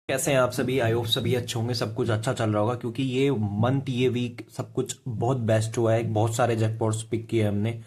कैसे हैं आप सभी। आई होप सभी अच्छे होंगे, सब कुछ अच्छा चल रहा होगा क्योंकि ये मंथ ये वीक सब कुछ बहुत बेस्ट हुआ है। बहुत सारे जैकपॉट्स पिक किए हमने।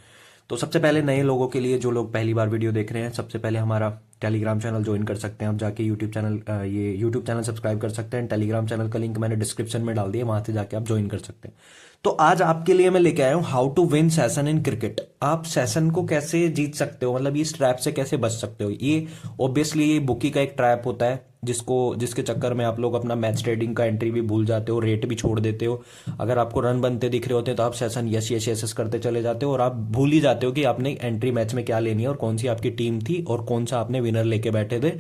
तो सबसे पहले नए लोगों के लिए, जो लोग पहली बार वीडियो देख रहे हैं, सबसे पहले हमारा टेलीग्राम चैनल ज्वाइन कर सकते हैं। आप जाके यूट्यूब चैनल सब्सक्राइब कर सकते हैं। टेलीग्राम चैनल का लिंक मैंने डिस्क्रिप्शन में डाल दिया, वहां से जाके आप ज्वाइन कर सकते हैं। तो आज आपके लिए मैं लेके आया हूँ how to win session in cricket. आप सेशन को कैसे जीत सकते हो, मतलब इस ट्रैप से कैसे बच सकते हो। ये ऑब्वियसली ये बुकी का एक ट्रैप होता है जिसके चक्कर में आप लोग अपना मैच ट्रेडिंग का एंट्री भी भूल जाते हो, रेट भी छोड़ देते हो। अगर आपको रन बनते दिख रहे होते हैं तो आप session yes yes yes yes करते चले जाते हो और आप भूल ही जाते हो कि आपने एंट्री मैच में क्या लेनी है और कौन सी आपकी टीम थी और कौन सा आपने विनर लेके बैठे थे।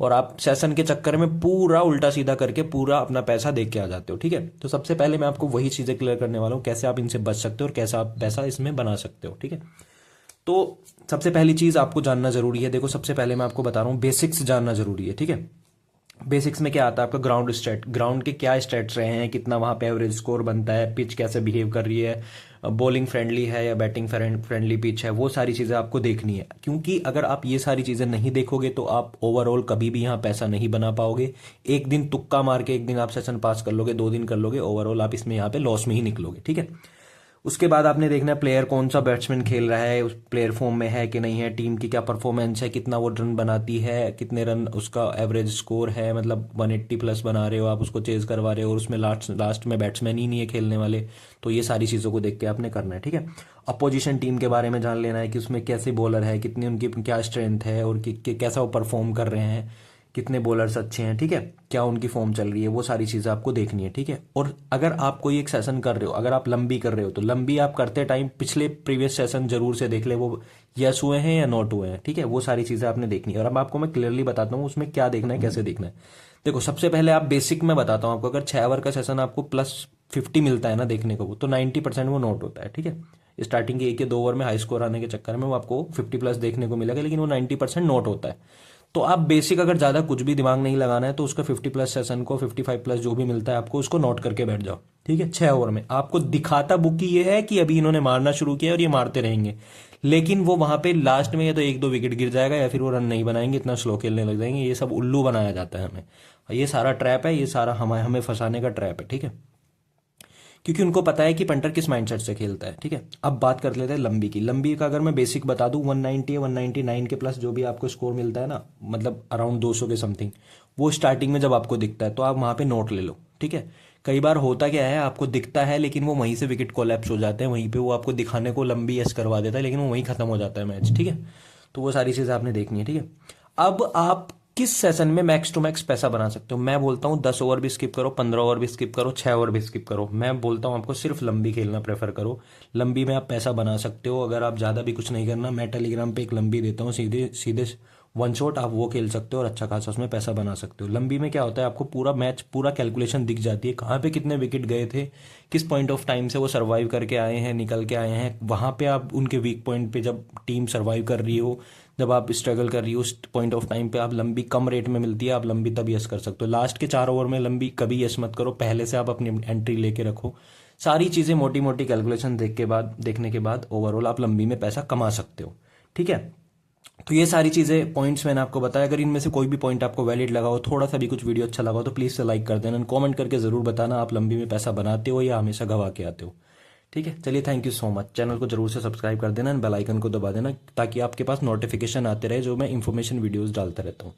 और आप सेशन के चक्कर में पूरा उल्टा सीधा करके पूरा अपना पैसा देख के आ जाते हो। ठीक है, तो सबसे पहले मैं आपको वही चीजें क्लियर करने वाला हूँ, कैसे आप इनसे बच सकते हो और कैसे आप पैसा इसमें बना सकते हो। ठीक है, तो सबसे पहली चीज आपको जानना जरूरी है। देखो, सबसे पहले मैं आपको बता रहा हूँ, बेसिक्स जानना जरूरी है। ठीक है, बेसिक्स में क्या आता है आपका ग्राउंड स्टेट, ग्राउंड के क्या स्टेट्स रहे हैं, कितना वहां पे एवरेज स्कोर बनता है, पिच कैसे बिहेव कर रही है, बॉलिंग फ्रेंडली है या बैटिंग फ्रेंडली पिच है, वो सारी चीजें आपको देखनी है। क्योंकि अगर आप ये सारी चीजें नहीं देखोगे तो आप ओवरऑल कभी भी यहाँ पैसा नहीं बना पाओगे। एक दिन तुक्का मार के एक दिन आप सेशन पास कर लोगे, 2 दिन कर लोगे, ओवरऑल आप इसमें यहाँ पे लॉस में ही निकलोगे। ठीक है, उसके बाद आपने देखना है प्लेयर कौन सा बैट्समैन खेल रहा है, उस प्लेयर फॉर्म में है कि नहीं है, टीम की क्या परफॉर्मेंस है, कितना वो रन बनाती है, कितने रन उसका एवरेज स्कोर है, मतलब 180 प्लस बना रहे हो आप, उसको चेज करवा रहे हो और उसमें लास्ट लास्ट में बैट्समैन ही नहीं है खेलने वाले। तो ये सारी चीज़ों को देख के आपने करना है। ठीक है, अपोजिशन टीम के बारे में जान लेना है कि उसमें कैसे बॉलर है, कितनी उनकी क्या स्ट्रेंथ है और कैसा वो परफॉर्म कर रहे हैं, कितने बॉलर्स अच्छे हैं। ठीक है, क्या उनकी फॉर्म चल रही है, वो सारी चीज़ें आपको देखनी है। ठीक है, और अगर आप कोई एक सेशन कर रहे हो, अगर आप लंबी कर रहे हो तो लंबी आप करते टाइम पिछले प्रीवियस सेशन जरूर से देख ले, वो यस हुए हैं या नॉट हुए हैं। ठीक है, वो सारी चीज़ें आपने देखनी है और अब आपको मैं क्लियरली बताता हूँ उसमें क्या देखना है, कैसे देखना है। देखो, सबसे पहले आप बेसिक में बताता हूँ आपको। अगर 6 ओवर का सेशन आपको +50 मिलता है ना देखने को, तो 90% वो नोट होता है। ठीक है, स्टार्टिंग के 1 या 2 ओवर में हाई स्कोर आने के चक्कर में वो आपको 50+ देखने को मिलेगा, लेकिन वो 90% नोट होता है। तो आप बेसिक अगर ज़्यादा कुछ भी दिमाग नहीं लगाना है तो उसका 50+ सेशन को 55+ जो भी मिलता है आपको उसको नोट करके बैठ जाओ। ठीक है, 6 ओवर में आपको दिखाता बुक ये है कि अभी इन्होंने मारना शुरू किया और ये मारते रहेंगे, लेकिन वो वहां पे लास्ट में या तो 1-2 विकेट गिर जाएगा या फिर वो रन नहीं बनाएंगे, इतना स्लो खेलने लग जाएंगे। ये सब उल्लू बनाया जाता है हमें, ये सारा ट्रैप है, ये सारा हमें हमें फंसाने का ट्रैप है। ठीक है, क्योंकि उनको पता है कि पंटर किस माइंडसेट से खेलता है। ठीक है, अब बात कर लेते हैं लंबी की। लंबी का अगर मैं बेसिक बता दूं, 190 या 199 के प्लस जो भी आपको स्कोर मिलता है ना, मतलब अराउंड 200 के समथिंग, वो स्टार्टिंग में जब आपको दिखता है तो आप वहां पे नोट ले लो। ठीक है, कई बार होता क्या है, आपको दिखता है लेकिन वो वहीं से विकेट कोलैप्स हो जाते हैं, वहीं पे वो आपको दिखाने को लंबी एस करवा देता है लेकिन वो वहीं खत्म हो जाता है मैच। ठीक है, तो वो सारी चीजें आपने देखनी है। ठीक है, अब आप किस सेशन में मैक्स टू मैक्स पैसा बना सकते हो। मैं बोलता हूँ 10 ओवर भी स्किप करो, 15 ओवर भी स्किप करो, 6 ओवर भी स्किप करो। मैं बोलता हूँ आपको सिर्फ लंबी खेलना प्रेफर करो। लंबी में आप पैसा बना सकते हो। अगर आप ज़्यादा भी कुछ नहीं करना, मैं टेलीग्राम पे एक लंबी देता हूँ, सीधे सीधे 1 शॉट, आप वो खेल सकते हो और अच्छा खासा उसमें पैसा बना सकते हो। लंबी में क्या होता है, आपको पूरा मैच पूरा कैलकुलेशन दिख जाती है, कहाँ पे कितने विकेट गए थे, किस पॉइंट ऑफ टाइम से वो सर्वाइव करके आए हैं, निकल के आए हैं। वहाँ पे आप उनके वीक पॉइंट पे, जब टीम सर्वाइव कर रही हो, जब आप स्ट्रगल कर रही हो, उस पॉइंट ऑफ टाइम पे आप लंबी कम रेट में मिलती है, आप लंबी तब यस कर सकते हो। लास्ट के 4 ओवर में लंबी कभी यस मत करो, पहले से आप अपनी एंट्री लेके रखो। सारी चीज़ें मोटी मोटी कैलकुलेशन देखने के बाद ओवरऑल आप लंबी में पैसा कमा सकते हो। ठीक है, तो ये सारी चीज़ें पॉइंट्स मैंने आपको बताया। अगर इनमें से कोई भी पॉइंट आपको वैलिड लगा हो, थोड़ा सा भी कुछ वीडियो अच्छा लगा हो, तो प्लीज़ से लाइक कर देना, कमेंट करके ज़रूर बताना आप लंबी में पैसा बनाते हो या हमेशा गवा के आते हो। ठीक है, चलिए, thank you so much. Channel को जरूर से सब्सक्राइब कर देना, बेल आइकन को दबा देना ताकि आपके पास नोटिफिकेशन आते रहे जो मैं इंफॉर्मेशन वीडियोस डालता रहता हूँ।